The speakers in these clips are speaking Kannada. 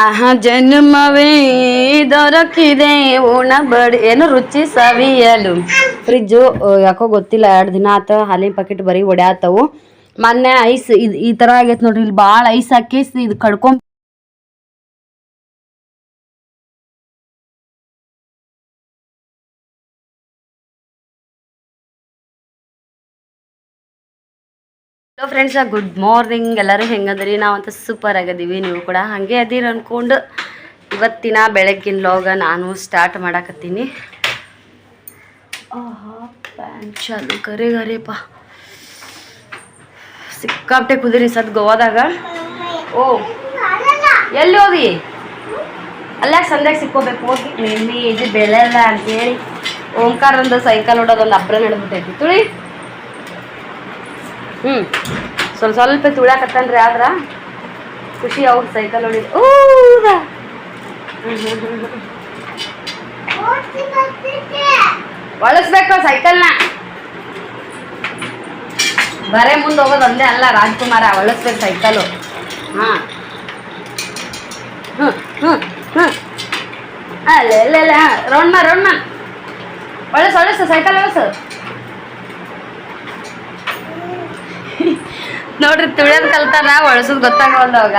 ಆಹಾ ಜನ್ಮವೇ ದೊರಕಿದೆ ಉಣಬಡಿ ಏನು ರುಚಿ ಸವಿಯಲು. ಫ್ರಿಜ್ಜು ಯಾಕೋ ಗೊತ್ತಿಲ್ಲ 2 ದಿನ ಆತ ಹಾಲಿನ ಪ್ಯಾಕೆಟ್ ಬರೀ ಒಡ್ಯಾತವು. ಮೊನ್ನೆ ಐಸ್ ಈ ತರ ಆಗೈತೆ ನೋಡ್ರಿ, ಇಲ್ಲಿ ಭಾಳ ಐಸ್ ಹಾಕಿ ಇದು ಕಡ್ಕೊಂಡ್ ಹಲೋ ಫ್ರೆಂಡ್ಸ್, ಗುಡ್ ಮಾರ್ನಿಂಗ್. ಎಲ್ಲರೂ ಹೆಂಗದ್ರಿ? ನಾವಂತ ಸೂಪರ್ ಆಗದೀವಿ, ನೀವು ಕೂಡ ಹಾಗೆ ಅದೀರ ಅಂದ್ಕೊಂಡು ಇವತ್ತಿನ ಬೆಳಗ್ಗಿನ ಲಾಗ ನಾನು ಸ್ಟಾರ್ಟ್ ಮಾಡಾಕತ್ತೀನಿ. ಪ್ಯಾಂಟ್ ಚಾಲು ಕರೆಗರೆಪ್ಪ ಸಿಕ್ಕಾಪಟ್ಟೆ ಕುದಿರಿ ಸದ್ ಗೋವಾದಾಗ. ಓ ಎಲ್ಲಿ ಹೋಗಿ ಅಲ್ಲಾಗ ಸಂಧ್ಯಾಗ ಸಿಕ್ಕೋಬೇಕು ಹೋಗಿ ನಿನ್ನೆ ಇದು ಬೆಳೆಲ್ಲ ಅಂತೇಳಿ ಓಂಕಾರಂದು ಸೈಕಲ್ ಹೊಡೋದೊಂದು ಅಬ್ರ ನಡೆದ್ಬಿಟ್ಟೈತಿ ತುಳಿ. ಸ್ವಲ್ಪ ತುಳ್ಯಾಕತ್ತನ್ರಿ, ಆದ್ರ ಖುಷಿ ಅವ್ರು ಸೈಕಲ್ ಹೊಡಿ. ಬಳಸ್ಬೇಕು ಸೈಕಲ್ನ, ಬರೇ ಮುಂದೆ ಹೋಗೋದು ಒಂದೇ ಅಲ್ಲ ರಾಜ್ಕುಮಾರ, ಬಳಸ್ಬೇಕು ಸೈಕಲು. ಅಲ್ಲ ರೌಂಡ್ ಮಾರ್ ಬಳಸು ಸೈಕಲ್ ಬಳಸು. ನೋಡ್ರಿ ತುಳಿಯೋದು ಕಲ್ತಾರ, ಒಳಸೋದು ಗೊತ್ತಾಗವಲ್ದು. ಅವಾಗ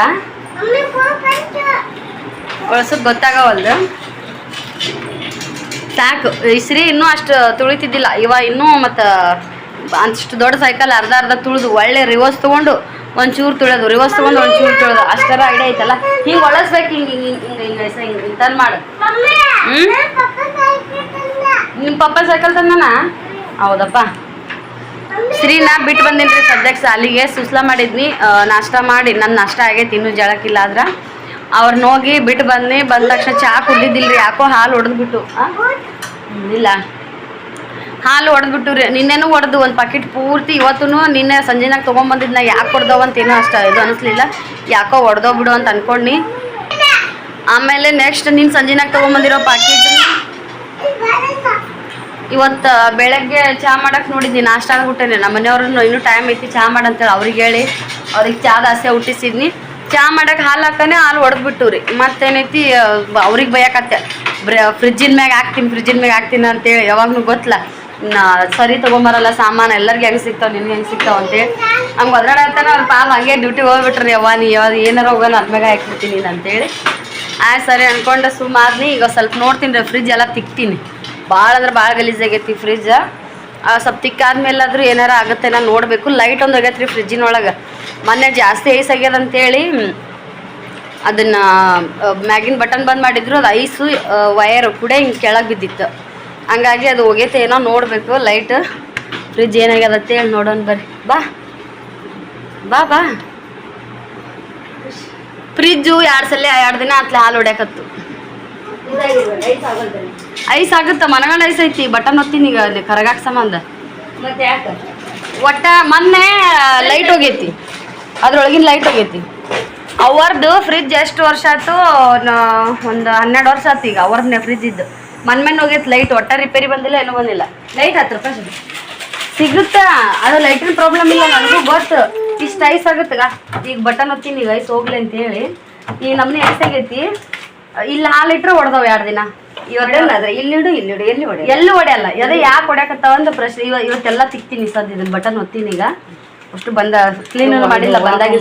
ಒಳಸೋದು ಗೊತ್ತಾಗವಲ್ದು. ಸಾಕು ಇಸ್ರಿ ಇನ್ನೂ ಅಷ್ಟು ತುಳಿತಿದ್ದಿಲ್ಲ. ಇನ್ನೂ ಮತ್ತು ಅಷ್ಟು ದೊಡ್ಡ ಸೈಕಲ್ ಅರ್ಧ ತುಳಿದು ಒಳ್ಳೆ ರಿವರ್ಸ್ ತೊಗೊಂಡು ಒಂಚೂರು ತುಳಿಯೋದು, ರಿವರ್ಸ್ ತೊಗೊಂಡು ಒಂಚೂರು ತುಳಿಯೋದು, ಅಷ್ಟರ ಐಡಿಯಾ ಐತಲ್ಲ. ಹಿಂಗೆ ಒಳಸ್ಬೇಕು, ಹಿಂಗೆ ಇಂಥದ್ದು ಮಾಡು. ನಿಮ್ಮ ಪಪ್ಪ ಸೈಕಲ್ ತಂದನ? ಹೌದಪ್ಪ. ನಾ ಬಿಟ್ಟು ಬಂದಿನ್ರಿ ಸದ್ಯಕ್ಕೆ ಸಾಲಿಗೆ. ಸುಸ್ಲಾ ಮಾಡಿದ್ನಿ, ನಾಷ್ಟ ಮಾಡಿ ನನ್ನ ನಾಷ್ಟ ಆಗೈತಿ, ಇನ್ನೂ ಜಳಕ್ಕಿಲ್ಲ. ಆದ್ರೆ ಅವ್ರನ್ನ ಹೋಗಿ ಬಿಟ್ಟು ಬಂದ ತಕ್ಷಣ ಚಹಾ ಕುಡಿದಿಲ್ರಿ, ಯಾಕೋ ಹಾಲು ಹೊಡೆದ್ಬಿಟ್ಟು. ಇಲ್ಲ ಹಾಲು ಹೊಡೆದ್ಬಿಟ್ಟು ರೀ, ನಿನ್ನೆನೂ ಹೊಡೆದು ಒಂದು ಪಾಕೆಟ್ ಪೂರ್ತಿ. ಇವತ್ತು ನಿನ್ನೆ ಸಂಜೆನಾಗ ತೊಗೊಂಬಂದಿದ್ನ ಯಾಕೆ ಹೊಡೆದವಂತ ಏನೋ ಅಷ್ಟು ಇದು ಅನಿಸ್ಲಿಲ್ಲ, ಯಾಕೋ ಹೊಡೆದೋಗ್ಬಿಡು ಅಂತ ಅನ್ಕೊಂಡು. ಆಮೇಲೆ ನೆಕ್ಸ್ಟ್ ನಿನ್ನ ಸಂಜೆನಾಗ ತೊಗೊಂಬಂದಿರೋ ಪಾಕೆಟ್ ಇವತ್ತು ಬೆಳಗ್ಗೆ ಚಹಾ ಮಾಡಕ್ಕೆ ನೋಡಿದ್ನಿ, ನಾಷ್ಟ ಆಗ್ಬಿಟ್ಟೇನೆ. ನಮ್ಮ ಮನೆಯವ್ರನ್ನ ಇನ್ನೂ ಟೈಮ್ ಐತಿ ಚಹಾ ಮಾಡಂತೇಳಿ ಅವ್ರಿಗೆ ಹೇಳಿ ಅವ್ರಿಗೆ ಚಹಾ ಆಸೆ ಹುಟ್ಟಿಸಿದ್ನಿ. ಚಹಾ ಮಾಡಕ್ಕೆ ಹಾಲು ಹಾಕನೆ ಹಾಲು ಹೊಡೆದ್ಬಿಟ್ಟು ರೀ. ಮತ್ತೇನೈತಿ ಅವ್ರಿಗೆ ಬೈಯಾಕತ್ತೆ, ಫ್ರಿಜ್ಜಿನ ಮ್ಯಾಗ ಹಾಕ್ತೀನಿ ಅಂತೇಳಿ. ಯಾವಾಗೂ ಗೊತ್ತಲ್ಲ ಸರಿ ತೊಗೊಂಬರಲ್ಲ ಸಾಮಾನು, ಎಲ್ಲರಿಗೆ ಹೆಂಗೆ ಸಿಗ್ತಾವೆ ನಿನ್ಗೆ ಹೆಂಗೆ ಸಿಗ್ತಾವೆ ಅಂತೇಳಿ ಹಂಗೆ ಒದ್ರಾಡತ್ತಾನೆ. ಅವ್ರ ಪಾಪ ಹಂಗೆ ಡ್ಯೂಟಿ ಹೋಗ್ಬಿಟ್ರಿ. ನೀ ಏನಾರ ಹೋಗೋಣ ಅದ್ಮ್ಯಾಗ ಹಾಕ್ಬಿಡ್ತೀನಿ ಅಂತೇಳಿ ಸರಿ ಅಂದ್ಕೊಂಡು ಸುಮಾರ್ನಿ. ಈಗ ಸ್ವಲ್ಪ ನೋಡ್ತೀನಿ ರೀ, ಫ್ರಿಜ್ ಎಲ್ಲ ತಿಕ್ತೀನಿ. ಭಾಳ ಅಂದ್ರೆ ಭಾಳ ಗಲೀಜಾಗೈತಿ ಫ್ರಿಜ್. ಸ್ವಲ್ಪ ತಿಕ್ಕಾದ್ಮೇಲಾದ್ರೂ ಏನಾರ ಆಗುತ್ತೆ ನಾನು ನೋಡಬೇಕು. ಲೈಟ್ ಒಂದು ಆಗೈತೆ ರೀ ಫ್ರಿಜ್ಜಿನೊಳಗೆ. ಮೊನ್ನೆ ಜಾಸ್ತಿ ಐಸ್ ಆಗ್ಯದ ಅಂತೇಳಿ ಅದನ್ನು ಮ್ಯಾಗಿನ ಬಟನ್ ಬಂದ್ ಮಾಡಿದ್ರು, ಅದು ಐಸು ವಯರ್ ಕೂಡ ಹಿಂಗೆ ಕೆಳಗೆ ಬಿದ್ದಿತ್ತು. ಹಂಗಾಗಿ ಅದು ಹೋಗೈತೆ ಏನೋ ನೋಡಬೇಕು. ಲೈಟ್ ಫ್ರಿಜ್ ಏನಾಗ್ಯದ ಅಂತೇಳಿ ನೋಡೋಣ ಬರ್ರಿ. ಬಾ ಫ್ರಿಜ್ಜು 2 ದಿನ ಆತ್ಲೆ ಹಾಲು ಹೊಡ್ಯಾಕತ್ತು. ಐಸ್ ಆಗುತ್ತೆ, ಮನಗಂಡ ಐಸ್ ಐತಿ. ಬಟನ್ ಒತ್ತೀನಿ ಈಗ ಅಲ್ಲಿ ಕರಗಾಕ ಸಂಬಂಧ. ಮತ್ತೆ ಯಾಕೆ ಒಟ್ಟ ಮೊನ್ನೆ ಲೈಟ್ ಹೋಗೈತಿ, ಅದ್ರೊಳಗಿನ ಲೈಟ್ ಹೋಗೈತಿ. ಅವ್ರದ್ದು ಫ್ರಿಜ್ ಎಷ್ಟು ವರ್ಷ ಆಯ್ತು? ಒಂದು 12 ವರ್ಷ ಆಯ್ತು ಈಗ ಅವ್ರದ್ದೇ ಫ್ರಿಜ್ ಇದ್ದು. ಮೊನ್ನೆ ಹೋಗೈತಿ ಲೈಟ್, ಒಟ್ಟ ರಿಪೇರಿ ಬಂದಿಲ್ಲ, ಏನೂ ಬಂದಿಲ್ಲ. ಲೈಟ್ 10 ರೂಪಾಯಿ ಸಿಗುತ್ತಾ? ಅದು ಲೈಟಿನ ಪ್ರಾಬ್ಲಮ್ ಇಲ್ಲ, ನನಗೂ ಗೊತ್ತು. ಇಷ್ಟು ಐಸ್ ಆಗುತ್ತಗ. ಈಗ ಬಟನ್ ಒತ್ತೀನಿ ಈಗ ಐಸ್ ಹೋಗ್ಲಿ ಅಂತೇಳಿ. ಈಗ ನಮ್ಮನೆ ಐಸ್ ಆಗೈತಿ. ಇಲ್ಲಿ ಹಾಲು ಇಟ್ರೆ ಹೊಡೆದವು 2 ದಿನ. ಎಲ್ಲಿ ಹೊಡೆಯಲ್ಲ. ಅದೇ ಯಾಕೆ ಹೊಡ್ಯಾಕತ್ತಾವಂತ ಪ್ರಶ್ನೆ. ಇವತ್ತೆಲ್ಲ ತಿಕ್ತೀನಿ ಸದ್. ಇದನ್ನ ಬಟನ್ ಒತ್ತೀನಿ ಈಗ. ಅಷ್ಟು ಬಂದ ಕ್ಲೀನ್ ಮಾಡಿಲ್ಲ, ಬಂದಾಗಿ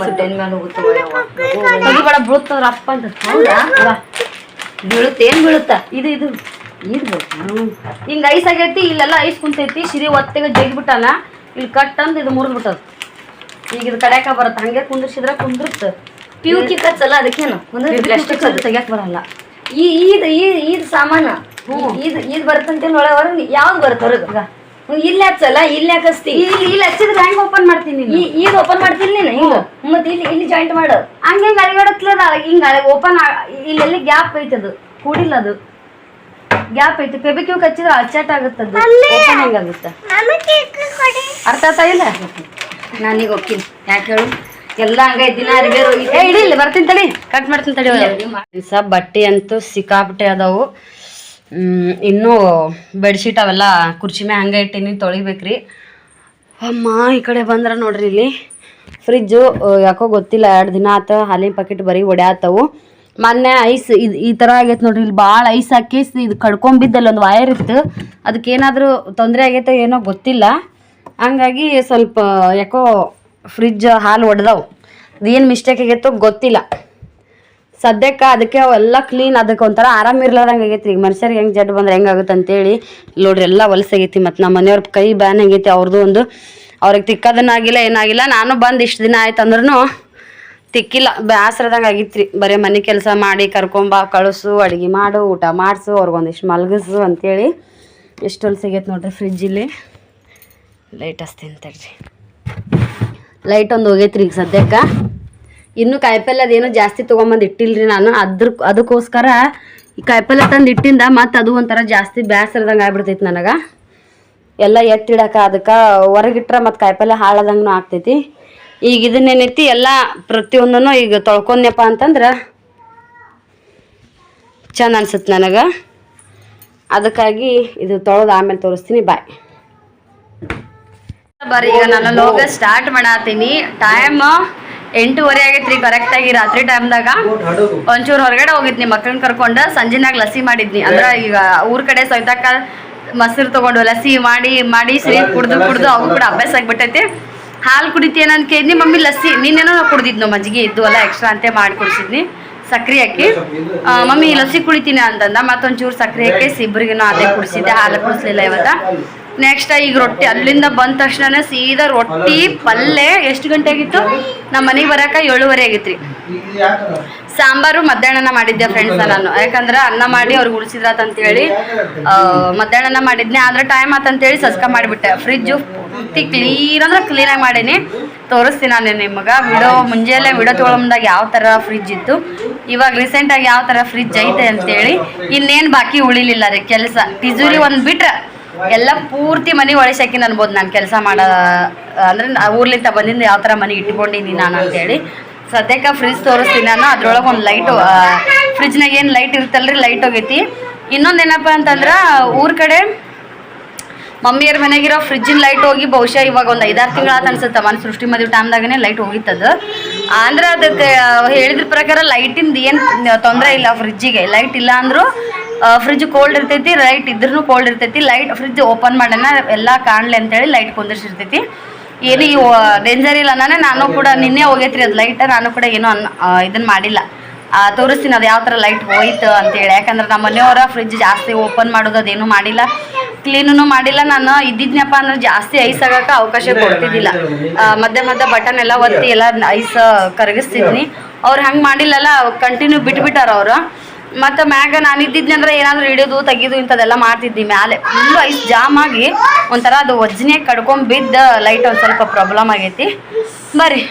ತೆಗಿಬೇಡ ಬೀಳುತ್ತದ್ರ ಅಪ್ಪ ಅಂತ. ಹೌದಾ? ಬೀಳುತ್ತೇನು ಬೀಳುತ್ತಾ? ಇದು ಹಿಂಗೆ ಐಸ್ ಆಗೈತಿ. ಇಲ್ಲೆಲ್ಲ ಐಸ್ ಕುಂತೈತಿ. ಸಿರಿ ಒತ್ತಿಗೆ ಜಗ್ಬಿಟ್ಟಾನ, ಇಲ್ಲಿ ಕಟ್ ಅಂದ್ ಇದು ಮುರಿದ್ಬಿಟ್ಟದ. ಈಗ ಇದು ಕಡ್ಯಾಕ ಬರುತ್ತೆ. ಹಂಗೆ ಕುಂದಿರ್ಸಿದ್ರೆ ಕುಂದಿರುತ್ತೆ. ಪ್ಯೂಕಿ ಕಚ್ಚಲ್ಲ, ಅದಕ್ಕೇನು ತೆಗಿಯಕ್ ಬರಲ್ಲ. ಈದ್ ಸಾಮಾನ ಈದ್ ಬರ್ತಂತೇಳಿ ಒಳಗ ಯಾವ್ದು ಬರುತ್ತೆ ಹೊರಗ? ಇಲ್ಲಿ ಹಚ್ಚಲ್ಲ, ಇಲ್ಲಿ ಹಾಕಸ್ತಿ. ಇಲ್ಲಿ ಹಚ್ಚಿದ್ರೆ ಹೆಂಗ್ ಓಪನ್ ಮಾಡ್ತೀನಿ? ಈಗ ಓಪನ್ ಮಾಡ್ತೀನಿ ನೀನು. ಹಿಂಗ ಮತ್ತೆ ಇಲ್ಲಿ ಜಾಯಿಂಟ್ ಮಾಡು. ಹಂಗೆ ಅಳಿಗಾಡತ್ಲದ ಹಿಂಗ ಓಪನ್. ಇಲ್ಲೆಲ್ಲಿ ಗ್ಯಾಪ್ ಐತಿ, ಅದು ಕೂಡಿಲ್ಲ, ಅದು ಗ್ಯಾಪ್ ಐತಿ. ಫೆಬಿಕ್ಯೂ ಹಚ್ಚಿದ್ರೆ ಅಚ್ಚಾಟ್ ಆಗುತ್ತದು. ಓಪನ್ ಹೆಂಗಾಗುತ್ತೆ ಅರ್ಥ ಆಯ್ತಾ? ಇಲ್ಲ ನಾನೀಗ ಹೋಗ್ತೀನಿ. ಯಾಕೆ ಹೇಳು, ಎಲ್ಲ ಹಂಗೈತಿ. ದಿನ ಇಡಿಲ್ಲ, ಬರ್ತೀನಿ ತಡಿ, ಕಟ್ ಮಾಡ್ತೀನಿ ತಡಿ. ಬಟ್ಟೆ ಅಂತೂ ಸಿಕ್ಕಾಪಟ್ಟೆ ಅದಾವು. ಇನ್ನೂ ಬೆಡ್ಶೀಟ್ ಅವೆಲ್ಲ ಕುರ್ಚಿ ಮ್ಯಾಗ ಹಂಗೆ ಇಟ್ಟೀನಿ, ತೊಳಿಬೇಕ್ರಿ. ಅಮ್ಮ ಈ ಕಡೆ ಬಂದ್ರೆ ನೋಡ್ರಿ, ಇಲ್ಲಿ ಫ್ರಿಜ್ಜು ಯಾಕೋ ಗೊತ್ತಿಲ್ಲ 2 ದಿನ ಆತ ಹಾಲಿನ ಪ್ಯಾಕೆಟ್ ಬರೀ ಒಡ್ಯಾತವು. ಮೊನ್ನೆ ಐಸ್ ಇದು ಈ ಥರ ಆಗೈತೆ ನೋಡ್ರಿ, ಇಲ್ಲಿ ಭಾಳ ಐಸ್ ಹಾಕಿ ಇದು ಕಡ್ಕೊಂಬಿದ್ದಲ್ಲಿ ಒಂದು ವಯರ್ ಇತ್ತು, ಅದಕ್ಕೆ ಏನಾದರೂ ತೊಂದರೆ ಆಗೈತೆ ಏನೋ ಗೊತ್ತಿಲ್ಲ. ಹಂಗಾಗಿ ಸ್ವಲ್ಪ ಯಾಕೋ ಫ್ರಿಜ್ ಹಾಲು ಒಡೆದವು, ಅದೇನು ಮಿಸ್ಟೇಕ್ ಆಗೈತೋ ಗೊತ್ತಿಲ್ಲ. ಸದ್ಯಕ್ಕೆ ಅದಕ್ಕೆ ಅವೆಲ್ಲ ಕ್ಲೀನ್, ಅದಕ್ಕೆ ಒಂಥರ ಆರಾಮಿರ್ಲಾರ್ದಂಗೆ ಆಗೈತಿ. ಈಗ ಮನುಷ್ಯರಿಗೆ ಹೆಂಗೆ ಜಡ್ ಬಂದ್ರೆ ಹೆಂಗಾಗುತ್ತೆ ಅಂತೇಳಿ ನೋಡ್ರಿ ಎಲ್ಲ ಹೊಲಸಾಗೈತಿ. ಮತ್ತು ನಮ್ಮ ಮನೆಯವ್ರ ಕೈ ಬ್ಯಾನ್ ಆಗೈತಿ, ಅವ್ರದ್ದು ಒಂದು ಅವ್ರಿಗೆ ತಿಕ್ಕೋದನ್ನಾಗಿಲ್ಲ ಏನಾಗಿಲ್ಲ. ನಾನು ಬಂದು ಇಷ್ಟು ದಿನ ಆಯ್ತು ಅಂದ್ರೂ ತಿಕ್ಕಿಲ್ಲ, ಬೇಸರದಂಗೆ ಆಗಿತ್ರಿ. ಬರೀ ಮನೆ ಕೆಲಸ ಮಾಡಿ ಕರ್ಕೊಂಬ ಕಳಿಸು, ಅಡುಗೆ ಮಾಡು, ಊಟ ಮಾಡಿಸು, ಅವ್ರಿಗೊಂದಿಷ್ಟು ಮಲಗಿಸು ಅಂತೇಳಿ ಎಷ್ಟು ಹೊಲಸಾಗೈತೆ ನೋಡ್ರಿ. ಫ್ರಿಜ್ಜಲ್ಲಿ ಲೈಟ್ ಹಚ್ತೀನಿ ತಡ್ರಿ, ಲೈಟ್ ಒಂದು ಹೋಗೈತ್ರಿ ಈಗ ಸದ್ಯಕ್ಕೆ. ಇನ್ನೂ ಕಾಯಿಪಲ್ಲೆ ಅದೇನು ಜಾಸ್ತಿ ತೊಗೊಂಬಂದು ಇಟ್ಟಿಲ್ರಿ ನಾನು, ಅದಕ್ಕೋಸ್ಕರ ಈ ಕಾಯಿಪಲ್ಲೆ ತಂದು ಇಟ್ಟಿಂದ ಮತ್ತು ಅದು ಒಂಥರ ಜಾಸ್ತಿ ಬೇಸರದಂಗೆ ಆಗ್ಬಿಡ್ತೈತಿ ನನಗೆ. ಎಲ್ಲ ಎತ್ತಿಡಕ್ಕೆ ಅದಕ್ಕೆ ಹೊರಗಿಟ್ರೆ ಮತ್ತು ಕಾಯಿಪಲ್ಲೆ ಹಾಳಾದಂಗೂ ಆಗ್ತೈತಿ. ಈಗ ಇದನ್ನೇನೈತಿ ಎಲ್ಲ ಪ್ರತಿಯೊಂದೂ ಈಗ ತೊಳ್ಕೊಂಡ್ಯಪ್ಪ ಅಂತಂದ್ರೆ ಚಂದ ಅನ್ಸುತ್ತೆ ನನಗೆ. ಅದಕ್ಕಾಗಿ ಇದು ತೊಳೆದು ಆಮೇಲೆ ತೋರಿಸ್ತೀನಿ. ಬಾಯ್. ಬರ್ರಿ ಈಗ ನಾನು ಲೋಗ ಸ್ಟಾರ್ಟ್ ಮಾಡತ್ತೀನಿ. ಟೈಮ್ 8:30 ಆಗೈತ್ರಿ ಕರೆಕ್ಟಾಗಿ. ರಾತ್ರಿ ಟೈಮ್ದಾಗ ಒಂಚೂರು ಹೊರಗಡೆ ಹೋಗಿದ್ನಿ ಮಕ್ಕಳನ್ನ ಕರ್ಕೊಂಡು. ಸಂಜೆನಾಗ ಲಸಿ ಮಾಡಿದ್ನಿ. ಅಂದ್ರೆ ಈಗ ಊರ್ ಕಡೆ ಸೊಯ್ತಾಕ ಮೊಸರು ತೊಗೊಂಡು ಲಸಿ ಮಾಡಿ ಸರಿ ಕುಡ್ದು ಅವು ಕೂಡ ಅಭ್ಯಾಸ ಆಗಿಬಿಟ್ಟೈತಿ. ಹಾಲು ಕುಡಿತೀನ ಅಂತ ಕೇಳಿದ್ನಿ. ಮಮ್ಮಿ ಲಸ್ಸಿ ನಿನ್ನೇನೋ ಕುಡ್ದಿದ್ನು, ಮಜ್ಜಿಗೆ ಇದ್ದು ಅಲ್ಲ ಎಕ್ಸ್ಟ್ರಾ ಅಂತ ಮಾಡಿ ಕುಡಿಸಿದ್ನಿ ಸಕ್ರೆ ಹಾಕಿ. ಮಮ್ಮಿ ಲಸ್ಸಿ ಕುಡಿತೀನಿ ಅಂತಂದ, ಮತ್ತೊಂಚೂರು ಸಕ್ರೆ ಹಾಕಿ ಇಬ್ಬರಿಗೇನೋ ಅದೇ ಕುಡಿಸಿದ್ದೆ, ಹಾಲು ಕುಡಿಸ್ಲಿಲ್ಲ ಇವತ್ತ. ನೆಕ್ಸ್ಟ್ ಈಗ ರೊಟ್ಟಿ ಅಲ್ಲಿಂದ ಬಂದ ತಕ್ಷಣ ಸೀದಾ ರೊಟ್ಟಿ ಪಲ್ಯ. ಎಷ್ಟು ಗಂಟೆ ಆಗಿತ್ತು ನಮ್ಮ ಮನೆಗೆ ಬರಕ? 7:30 ಆಗಿತ್ರಿ. ಸಾಂಬಾರು ಮಧ್ಯಾಹ್ನ ಮಾಡಿದ್ದೆ ಫ್ರೆಂಡ್ಸ್ ನಾನು, ಯಾಕಂದ್ರೆ ಅನ್ನ ಮಾಡಿ ಅವ್ರಿಗೆ ಉಳಿಸಿದ್ರಾತಂತೇಳಿ ಮಧ್ಯಾಹ್ನ ಮಾಡಿದ್ನಿ. ಆದ್ರೆ ಟೈಮ್ ಆತಂತೇಳಿ ಸಸ್ಕ ಮಾಡಿಬಿಟ್ಟೆ. ಫ್ರಿಜ್ಜು ಪೂರ್ತಿ ಕ್ಲೀನ್ ಅಂದ್ರೆ ಕ್ಲೀನಾಗಿ ಮಾಡೀನಿ. ತೋರಿಸ್ತೀನಿ ನಾನು ನಿಮಗೆ ಮುಂಜಾನೆ ವಿಡಿಯೋ ತೊಗೊಳಮ್ದಾಗ ಯಾವ ಥರ ಫ್ರಿಜ್ ಇತ್ತು, ಇವಾಗ ರೀಸೆಂಟಾಗಿ ಯಾವ ಥರ ಫ್ರಿಜ್ ಐತೆ ಅಂತೇಳಿ. ಇನ್ನೇನು ಬಾಕಿ ಉಳಿಲಿಲ್ಲ ರೀ ಕೆಲಸ. ತಿಜೋರಿ ಒಂದು ಬಿಟ್ರೆ ಎಲ್ಲ ಪೂರ್ತಿ ಮನೆ ಒಳಸಾಕಿ ಅನ್ಬೋದು ನಾನು ಕೆಲಸ ಮಾಡೋ. ಅಂದ್ರೆ ಊರ್ಲಿಂದ ಬಂದಿಂದ ಯಾವ ಥರ ಮನೆ ಇಟ್ಕೊಂಡಿನಿ ನಾನು ಅಂತೇಳಿ. ಸದ್ಯಕ್ಕೆ ಫ್ರಿಜ್ ತೋರಿಸ್ತೀನಿ ನಾನು. ಅದ್ರೊಳಗೆ ಒಂದು ಲೈಟು, ಫ್ರಿಜ್ನಾಗ ಏನು ಲೈಟ್ ಇರುತ್ತಲ್ರಿ, ಲೈಟ್ ಹೋಗೈತಿ. ಇನ್ನೊಂದೇನಪ್ಪ ಅಂತಂದ್ರೆ ಊರ್ ಕಡೆ ಮಮ್ಮಿಯರ ಮನೆಗಿರೋ ಫ್ರಿಜ್ಜಿನ ಲೈಟ್ ಹೋಗಿ ಬಹುಶಃ ಇವಾಗ ಒಂದು 5-6 ತಿಂಗಳಾತ ಅನ್ಸುತ್ತೆ. ಮನೆ ಸೃಷ್ಟಿ ಮದುವೆ ಟೈಮ್ದಾಗನೇ ಲೈಟ್ ಹೋಗಿತ್ತದು. ಅಂದ್ರೆ ಅದಕ್ಕೆ ಹೇಳಿದ್ರ ಪ್ರಕಾರ ಲೈಟಿಂದ ಏನು ತೊಂದರೆ ಇಲ್ಲ ಫ್ರಿಜ್ಜಿಗೆ. ಲೈಟ್ ಇಲ್ಲ ಅಂದರೂ ಫ್ರಿಜ್ ಕೋಲ್ಡ್ ಇರ್ತೈತಿ, ಲೈಟ್ ಇದ್ರೂ ಕೋಲ್ಡ್ ಇರ್ತೈತಿ. ಲೈಟ್ ಫ್ರಿಜ್ ಓಪನ್ ಮಾಡೋಣ ಎಲ್ಲ ಕಾಣಲಿ ಅಂತೇಳಿ ಲೈಟ್ ಕುಂದಿರ್ಸಿರ್ತೈತಿ. ಏನು ಈ ಡೇಂಜರ್ ಇಲ್ಲ. ನಾನು ಕೂಡ ನಿನ್ನೆ ಹೋಗೈತ್ರಿ ಅದು ಲೈಟ್. ನಾನು ಕೂಡ ಏನೋ ಇದನ್ನು ಮಾಡಿಲ್ಲ. ತೋರಿಸ್ತೀನಿ ಅದು ಯಾವ ಥರ ಲೈಟ್ ಹೋಯ್ತು ಅಂತೇಳಿ. ಯಾಕಂದ್ರೆ ನಮ್ಮ ಮನೆಯವರ ಫ್ರಿಜ್ ಜಾಸ್ತಿ ಓಪನ್ ಮಾಡೋದು ಅದೇನು ಮಾಡಿಲ್ಲ, ಕ್ಲೀನೂ ಮಾಡಿಲ್ಲ. ನಾನು ಇದ್ದಿದ್ನಪ್ಪ ಅಂದ್ರೆ ಜಾಸ್ತಿ ಐಸ್ ಆಗೋಕೆ ಅವಕಾಶ ಕೊಡ್ತಿದ್ದಿಲ್ಲ. ಮಧ್ಯೆ ಬಟನ್ ಎಲ್ಲ ಒತ್ತಿ ಎಲ್ಲ ಐಸ್ ಕರಗಿಸ್ತಿದ್ನಿ. ಅವ್ರು ಹಂಗೆ ಮಾಡಿಲ್ಲಲ್ಲ, ಕಂಟಿನ್ಯೂ ಬಿಟ್ಬಿಟ್ಟಾರ ಅವರು. ಮತ್ತು ಮ್ಯಾಗ ನಾನು ಇದ್ದಿದ್ನಿ ಅಂದ್ರೆ ಏನಾದರೂ ಹಿಡಿಯೋದು ತೆಗಿಯೋದು ಇಂಥದ್ದೆಲ್ಲ ಮಾಡ್ತಿದ್ವಿ. ಮ್ಯಾಲೆ ಫುಲ್ಲು ಐಸ್ ಜಾಮ್ ಆಗಿ ಒಂಥರ ಅದು ವಜ್ನೆ ಕಡ್ಕೊಂಬಿದ್ದ ಲೈಟ್ ಒಂದು ಸ್ವಲ್ಪ ಪ್ರಾಬ್ಲಮ್ ಆಗೈತಿ. ಬರ್ರಿ